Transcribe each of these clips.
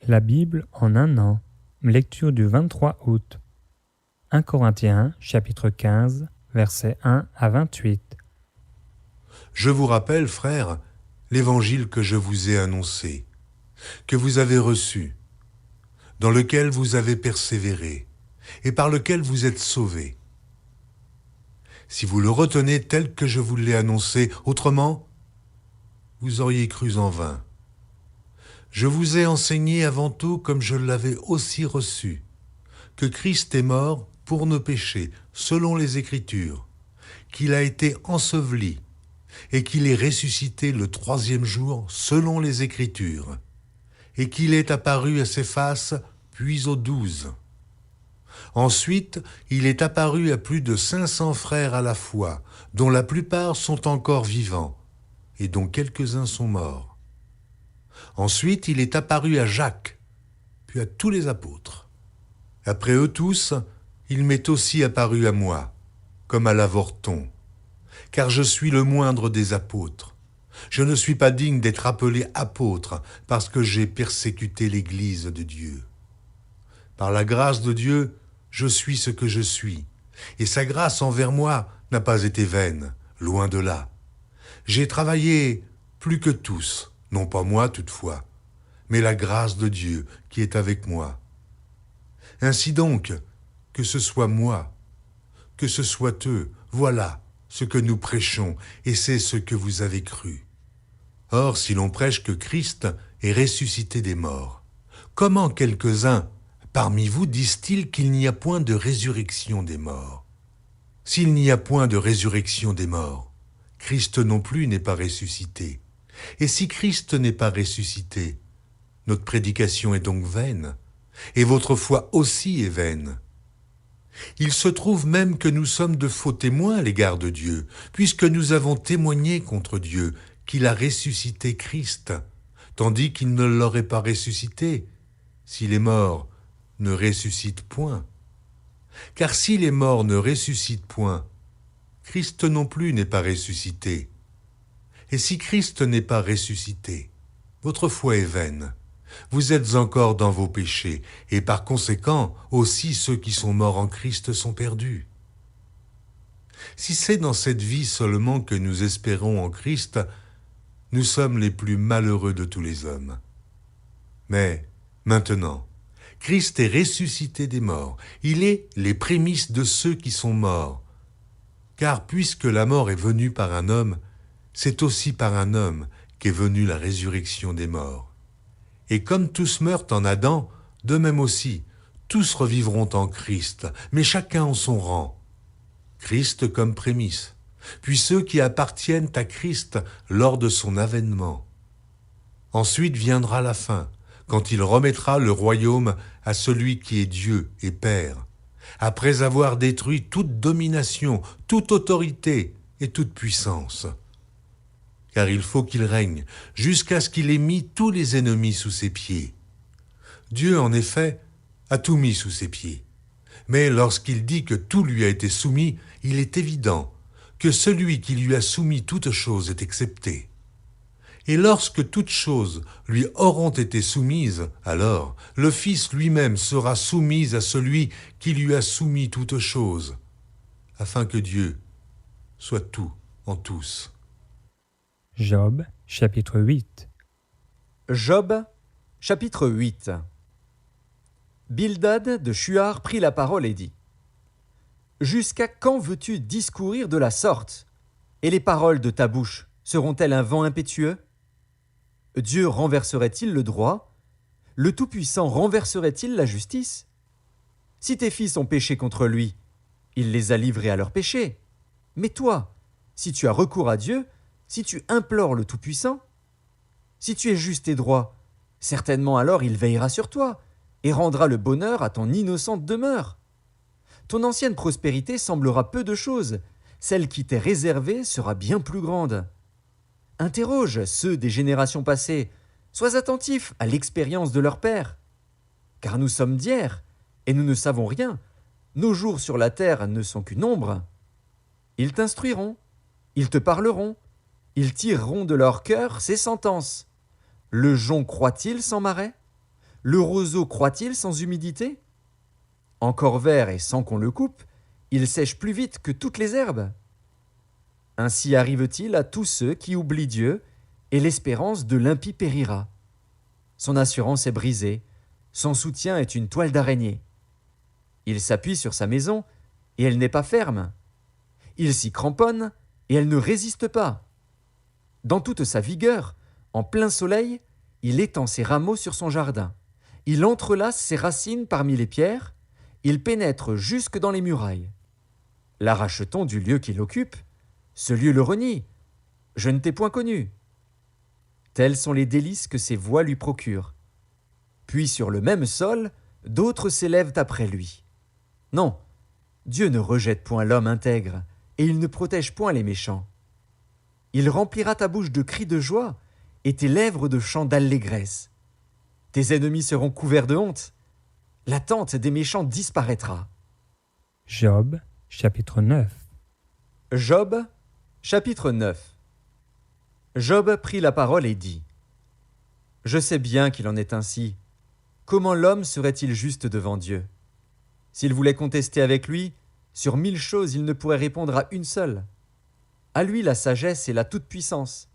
La Bible en un an. Lecture du 23 août. 1 Corinthiens, chapitre 15, versets 1 à 28. Je vous rappelle, frères, l'évangile que je vous ai annoncé, que vous avez reçu, dans lequel vous avez persévéré, et par lequel vous êtes sauvés. Si vous le retenez tel que je vous l'ai annoncé, autrement, vous auriez cru en vain. Je vous ai enseigné avant tout, comme je l'avais aussi reçu, que Christ est mort pour nos péchés, selon les Écritures, qu'il a été enseveli, et qu'il est ressuscité le troisième jour, selon les Écritures, et qu'il est apparu à Céphas, puis aux 12. Ensuite, il est apparu à plus de 500 frères à la fois, dont la plupart sont encore vivants, et dont quelques-uns sont morts. Ensuite, il est apparu à Jacques, puis à tous les apôtres. Après eux tous, il m'est aussi apparu à moi, comme à l'avorton, car je suis le moindre des apôtres. Je ne suis pas digne d'être appelé apôtre, parce que j'ai persécuté l'Église de Dieu. Par la grâce de Dieu, je suis ce que je suis, et sa grâce envers moi n'a pas été vaine, loin de là. J'ai travaillé plus que tous, non pas moi toutefois, mais la grâce de Dieu qui est avec moi. Ainsi donc, que ce soit moi, que ce soit eux, voilà ce que nous prêchons, et c'est ce que vous avez cru. Or, si l'on prêche que Christ est ressuscité des morts, comment quelques-uns parmi vous disent-ils qu'il n'y a point de résurrection des morts? S'il n'y a point de résurrection des morts, Christ non plus n'est pas ressuscité. Et si Christ n'est pas ressuscité, notre prédication est donc vaine, et votre foi aussi est vaine. Il se trouve même que nous sommes de faux témoins à l'égard de Dieu, puisque nous avons témoigné contre Dieu qu'il a ressuscité Christ, tandis qu'il ne l'aurait pas ressuscité, si les morts ne ressuscitent point. Car si les morts ne ressuscitent point, Christ non plus n'est pas ressuscité. Et si Christ n'est pas ressuscité, votre foi est vaine. Vous êtes encore dans vos péchés, et par conséquent, aussi ceux qui sont morts en Christ sont perdus. Si c'est dans cette vie seulement que nous espérons en Christ, nous sommes les plus malheureux de tous les hommes. Mais, maintenant, Christ est ressuscité des morts. Il est les prémices de ceux qui sont morts. Car puisque la mort est venue par un homme, c'est aussi par un homme qu'est venue la résurrection des morts. Et comme tous meurent en Adam, de même aussi, tous revivront en Christ, mais chacun en son rang. Christ comme prémisse, puis ceux qui appartiennent à Christ lors de son avènement. Ensuite viendra la fin, quand il remettra le royaume à celui qui est Dieu et Père, après avoir détruit toute domination, toute autorité et toute puissance. Car il faut qu'il règne jusqu'à ce qu'il ait mis tous les ennemis sous ses pieds. Dieu, en effet, a tout mis sous ses pieds. Mais lorsqu'il dit que tout lui a été soumis, il est évident que celui qui lui a soumis toutes choses est excepté. Et lorsque toutes choses lui auront été soumises, alors le Fils lui-même sera soumis à celui qui lui a soumis toutes choses, afin que Dieu soit tout en tous. Job, chapitre 8. Job, chapitre 8. Bildad de Shuar prit la parole et dit : Jusqu'à quand veux-tu discourir de la sorte ? Et les paroles de ta bouche seront-elles un vent impétueux ? Dieu renverserait-il le droit ? Le Tout-Puissant renverserait-il la justice ? Si tes fils ont péché contre lui, il les a livrés à leurs péchés. Mais toi, si tu as recours à Dieu, si tu implores le Tout-Puissant, si tu es juste et droit, certainement alors il veillera sur toi et rendra le bonheur à ton innocente demeure. Ton ancienne prospérité semblera peu de choses, celle qui t'est réservée sera bien plus grande. Interroge ceux des générations passées, sois attentif à l'expérience de leur père. Car nous sommes d'hier, et nous ne savons rien, nos jours sur la terre ne sont qu'une ombre. Ils t'instruiront, ils te parleront, ils tireront de leur cœur ces sentences. Le jonc croît-il sans marais ? Le roseau croît-il sans humidité? Encore vert et sans qu'on le coupe, il sèche plus vite que toutes les herbes. Ainsi arrive-t-il à tous ceux qui oublient Dieu, et l'espérance de l'impie périra. Son assurance est brisée, son soutien est une toile d'araignée. Il s'appuie sur sa maison, et elle n'est pas ferme. Il s'y cramponne, et elle ne résiste pas. Dans toute sa vigueur, en plein soleil, il étend ses rameaux sur son jardin. Il entrelace ses racines parmi les pierres, il pénètre jusque dans les murailles. L'arrache-t-on du lieu qu'il occupe? Ce lieu le renie. Je ne t'ai point connu. Tels sont les délices que ses voies lui procurent. Puis sur le même sol, d'autres s'élèvent après lui. Non, Dieu ne rejette point l'homme intègre, et il ne protège point les méchants. Il remplira ta bouche de cris de joie, et tes lèvres de chants d'allégresse. Tes ennemis seront couverts de honte. La tente des méchants disparaîtra. Job, chapitre 9. Job, chapitre 9. Job prit la parole et dit : Je sais bien qu'il en est ainsi. Comment l'homme serait-il juste devant Dieu? S'il voulait contester avec lui, sur 1000 choses il ne pourrait répondre à une seule. À lui la sagesse et la toute-puissance.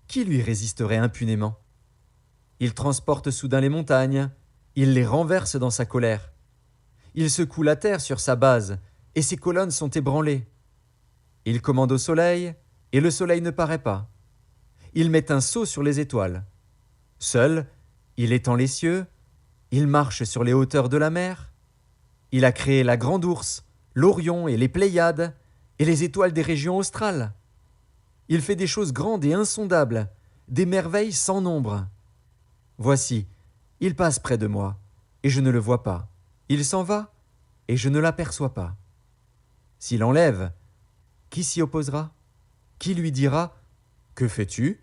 Qui lui résisterait impunément? Il transporte soudain les montagnes, il les renverse dans sa colère. Il secoue la terre sur sa base, et ses colonnes sont ébranlées. Il commande au soleil, et le soleil ne paraît pas. Il met un sceau sur les étoiles. Seul, il étend les cieux, il marche sur les hauteurs de la mer. Il a créé la grande ourse, l'Orion et les Pléiades, et les étoiles des régions australes. Il fait des choses grandes et insondables, des merveilles sans nombre. Voici, il passe près de moi, et je ne le vois pas. Il s'en va, et je ne l'aperçois pas. S'il enlève, qui s'y opposera? Qui lui dira : Que fais-tu?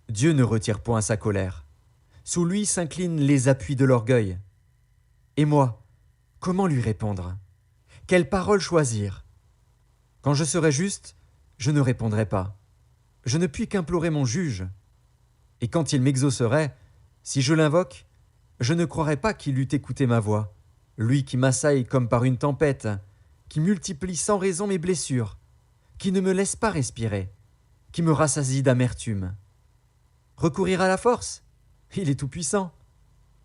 Dieu ne retire point sa colère. Sous lui s'inclinent les appuis de l'orgueil. Et moi, comment lui répondre? Quelle parole choisir? Quand je serai juste, je ne répondrai pas. Je ne puis qu'implorer mon juge. Et quand il m'exaucerait, si je l'invoque, je ne croirais pas qu'il eût écouté ma voix, lui qui m'assaille comme par une tempête, qui multiplie sans raison mes blessures, qui ne me laisse pas respirer, qui me rassasie d'amertume. Recourir à la force? Il est tout-puissant.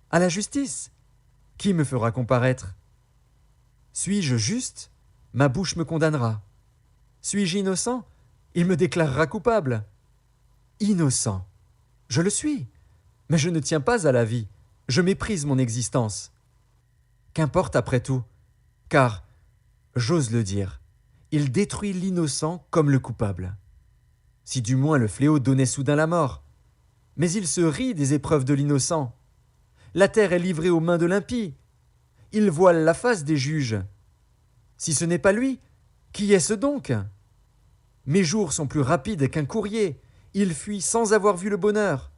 À la justice? Qui me fera comparaître? Suis-je juste? Ma bouche me condamnera. Suis-je innocent? Il me déclarera coupable. Innocent. Je le suis, mais je ne tiens pas à la vie. Je méprise mon existence. Qu'importe après tout, car, j'ose le dire, il détruit l'innocent comme le coupable. Si du moins le fléau donnait soudain la mort, mais il se rit des épreuves de l'innocent. La terre est livrée aux mains de l'impie. Il voile la face des juges. Si ce n'est pas lui, qui est-ce donc? Mes jours sont plus rapides qu'un courrier. Il fuit sans avoir vu le bonheur.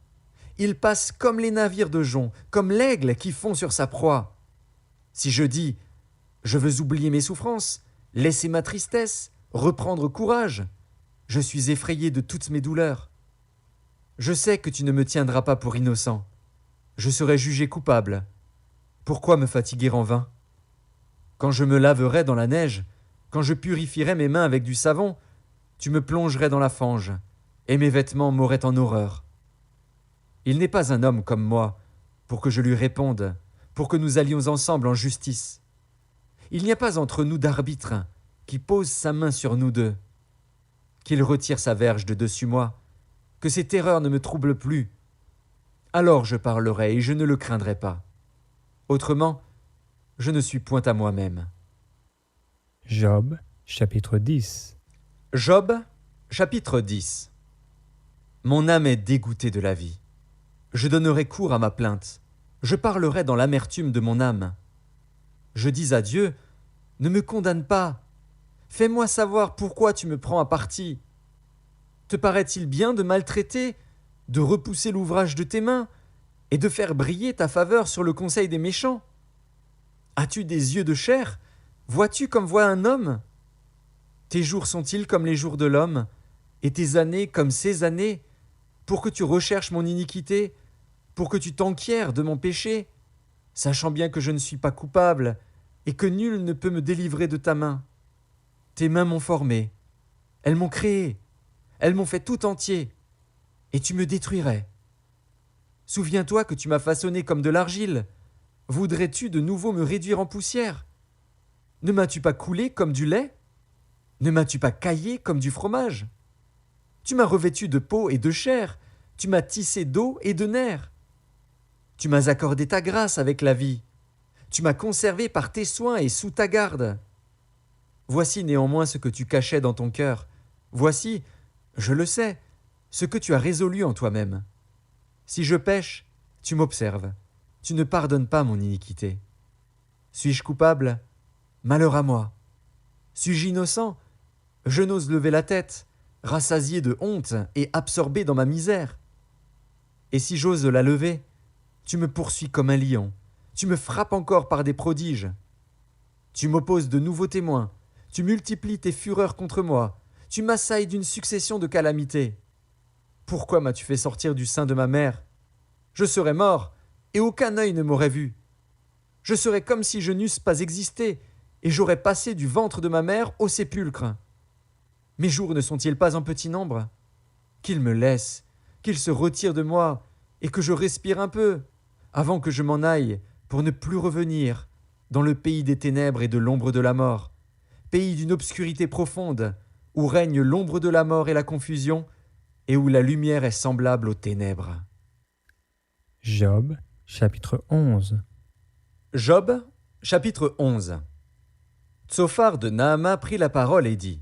Il passe comme les navires de jonc, comme l'aigle qui fond sur sa proie. Si je dis : Je veux oublier mes souffrances, laisser ma tristesse, reprendre courage, je suis effrayé de toutes mes douleurs. Je sais que tu ne me tiendras pas pour innocent. Je serai jugé coupable. Pourquoi me fatiguer en vain? Quand je me laverai dans la neige, quand je purifierai mes mains avec du savon, tu me plongerais dans la fange, et mes vêtements m'auraient en horreur. Il n'est pas un homme comme moi, pour que je lui réponde, pour que nous allions ensemble en justice. Il n'y a pas entre nous d'arbitre qui pose sa main sur nous deux. Qu'il retire sa verge de dessus moi, que ses terreurs ne me troublent plus. Alors je parlerai et je ne le craindrai pas. Autrement, je ne suis point à moi-même. Job, chapitre 10. Job, chapitre 10. Mon âme est dégoûtée de la vie. Je donnerai cours à ma plainte. Je parlerai dans l'amertume de mon âme. Je dis à Dieu : Ne me condamne pas. Fais-moi savoir pourquoi tu me prends à partie. Te paraît-il bien de maltraiter, de repousser l'ouvrage de tes mains et de faire briller ta faveur sur le conseil des méchants? As-tu des yeux de chair? Vois-tu comme voit un homme? Tes jours sont-ils comme les jours de l'homme, et tes années comme ses années, pour que tu recherches mon iniquité, pour que tu t'enquières de mon péché, sachant bien que je ne suis pas coupable et que nul ne peut me délivrer de ta main. Tes mains m'ont formé, elles m'ont créé, elles m'ont fait tout entier, et tu me détruirais. Souviens-toi que tu m'as façonné comme de l'argile. Voudrais-tu de nouveau me réduire en poussière? Ne m'as-tu pas coulé comme du lait? Ne m'as-tu pas caillé comme du fromage? Tu m'as revêtu de peau et de chair, tu m'as tissé d'eau et de nerfs. Tu m'as accordé ta grâce avec la vie, tu m'as conservé par tes soins et sous ta garde. Voici néanmoins ce que tu cachais dans ton cœur. Voici, je le sais, ce que tu as résolu en toi-même. Si je pêche, tu m'observes, tu ne pardonnes pas mon iniquité. Suis-je coupable? Malheur à moi. Suis-je innocent? Je n'ose lever la tête, rassasié de honte et absorbé dans ma misère. Et si j'ose la lever, tu me poursuis comme un lion, tu me frappes encore par des prodiges. Tu m'opposes de nouveaux témoins, tu multiplies tes fureurs contre moi, tu m'assailles d'une succession de calamités. Pourquoi m'as-tu fait sortir du sein de ma mère? Je serais mort, et aucun œil ne m'aurait vu. Je serais comme si je n'eusse pas existé, et j'aurais passé du ventre de ma mère au sépulcre. Mes jours ne sont-ils pas en petit nombre? Qu'il me laisse, qu'il se retire de moi, et que je respire un peu, avant que je m'en aille, pour ne plus revenir, dans le pays des ténèbres et de l'ombre de la mort, pays d'une obscurité profonde, où règne l'ombre de la mort et la confusion, et où la lumière est semblable aux ténèbres. Job, chapitre 11. Job, chapitre 11. Tsophar de Naama prit la parole et dit :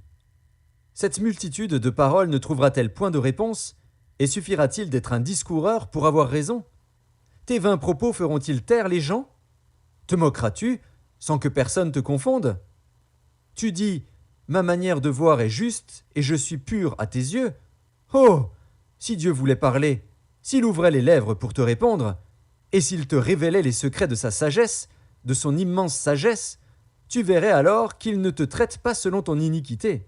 Cette multitude de paroles ne trouvera-t-elle point de réponse, et suffira-t-il d'être un discoureur pour avoir raison? Tes vains propos feront-ils taire les gens? Te moqueras-tu, sans que personne te confonde? Tu dis : Ma manière de voir est juste, et je suis pur à tes yeux. Oh! Si Dieu voulait parler, s'il ouvrait les lèvres pour te répondre, et s'il te révélait les secrets de sa sagesse, de son immense sagesse, tu verrais alors qu'il ne te traite pas selon ton iniquité.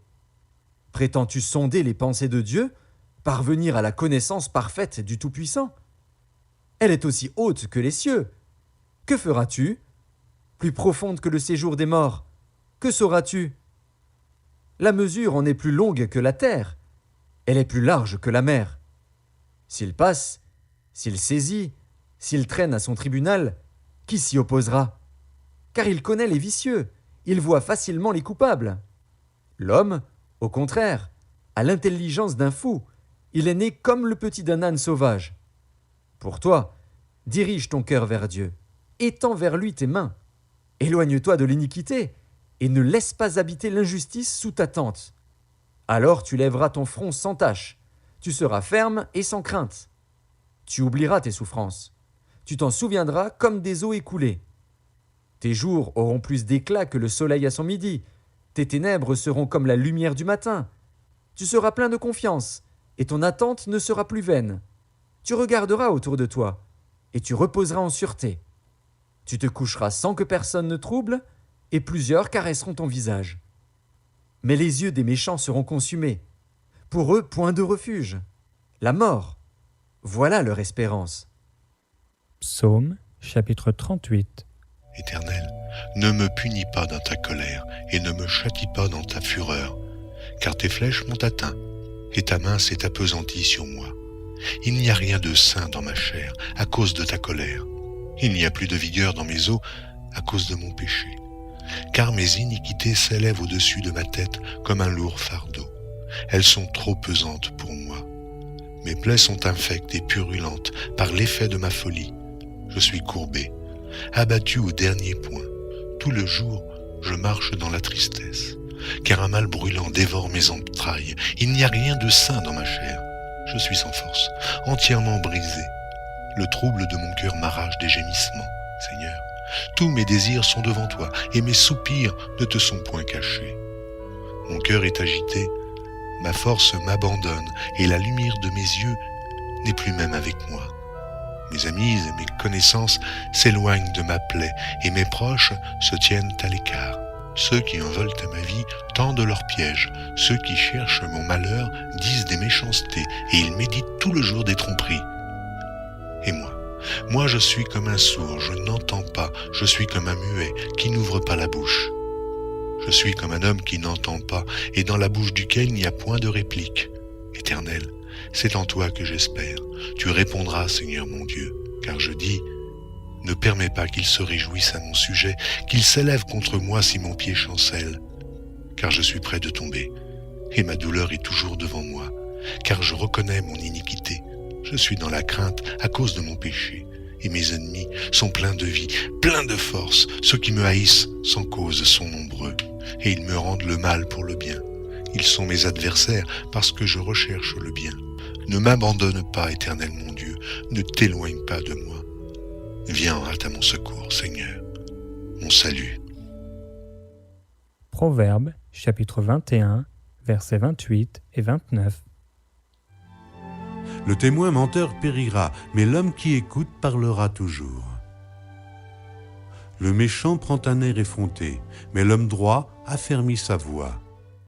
Prétends-tu sonder les pensées de Dieu, parvenir à la connaissance parfaite du Tout-Puissant? Elle est aussi haute que les cieux. Que feras-tu? Plus profonde que le séjour des morts. Que sauras-tu? La mesure en est plus longue que la terre. Elle est plus large que la mer. S'il passe, s'il saisit, s'il traîne à son tribunal, qui s'y opposera? Car il connaît les vicieux, il voit facilement les coupables. L'homme, au contraire, a l'intelligence d'un fou, il est né comme le petit d'un âne sauvage. Pour toi, dirige ton cœur vers Dieu, étends vers lui tes mains. Éloigne-toi de l'iniquité, et ne laisse pas habiter l'injustice sous ta tente. Alors tu lèveras ton front sans tache, tu seras ferme et sans crainte. Tu oublieras tes souffrances, tu t'en souviendras comme des eaux écoulées. Tes jours auront plus d'éclat que le soleil à son midi, tes ténèbres seront comme la lumière du matin. Tu seras plein de confiance, et ton attente ne sera plus vaine. Tu regarderas autour de toi, et tu reposeras en sûreté. Tu te coucheras sans que personne ne trouble, et plusieurs caresseront ton visage. Mais les yeux des méchants seront consumés. Pour eux, point de refuge. La mort. Voilà leur espérance. Psaume, chapitre 38. Éternel, ne me punis pas dans ta colère, et ne me châtie pas dans ta fureur, car tes flèches m'ont atteint, et ta main s'est appesantie sur moi. Il n'y a rien de sain dans ma chair, à cause de ta colère. Il n'y a plus de vigueur dans mes os, à cause de mon péché. Car mes iniquités s'élèvent au-dessus de ma tête comme un lourd fardeau. Elles sont trop pesantes pour moi. Mes plaies sont infectes et purulentes par l'effet de ma folie. Je suis courbé, abattu au dernier point. Tout le jour, je marche dans la tristesse, car un mal brûlant dévore mes entrailles. Il n'y a rien de sain dans ma chair. Je suis sans force, entièrement brisé. Le trouble de mon cœur m'arrache des gémissements, Seigneur. Tous mes désirs sont devant toi, et mes soupirs ne te sont point cachés. Mon cœur est agité, ma force m'abandonne, et la lumière de mes yeux n'est plus même avec moi. Mes amis et mes connaissances s'éloignent de ma plaie, et mes proches se tiennent à l'écart. Ceux qui en veulent à ma vie tendent leurs pièges. Ceux qui cherchent mon malheur disent des méchancetés, et ils méditent tout le jour des tromperies. Et moi, Moi je suis comme un sourd, je n'entends pas, je suis comme un muet qui n'ouvre pas la bouche. Je suis comme un homme qui n'entend pas, et dans la bouche duquel il n'y a point de réplique. Éternel, c'est en toi que j'espère. Tu répondras, Seigneur mon Dieu, car je dis, ne permets pas qu'il se réjouisse à mon sujet, qu'il s'élève contre moi si mon pied chancelle. Car je suis près de tomber, et ma douleur est toujours devant moi, car je reconnais mon iniquité. Je suis dans la crainte à cause de mon péché, et mes ennemis sont pleins de vie, pleins de force. Ceux qui me haïssent sans cause sont nombreux, et ils me rendent le mal pour le bien. Ils sont mes adversaires parce que je recherche le bien. Ne m'abandonne pas, Éternel mon Dieu, ne t'éloigne pas de moi. Viens en hâte à mon secours, Seigneur, mon salut. Proverbes, chapitre 21, versets 28 et 29. Le témoin menteur périra, mais l'homme qui écoute parlera toujours. Le méchant prend un air effronté, mais l'homme droit affermit sa voix.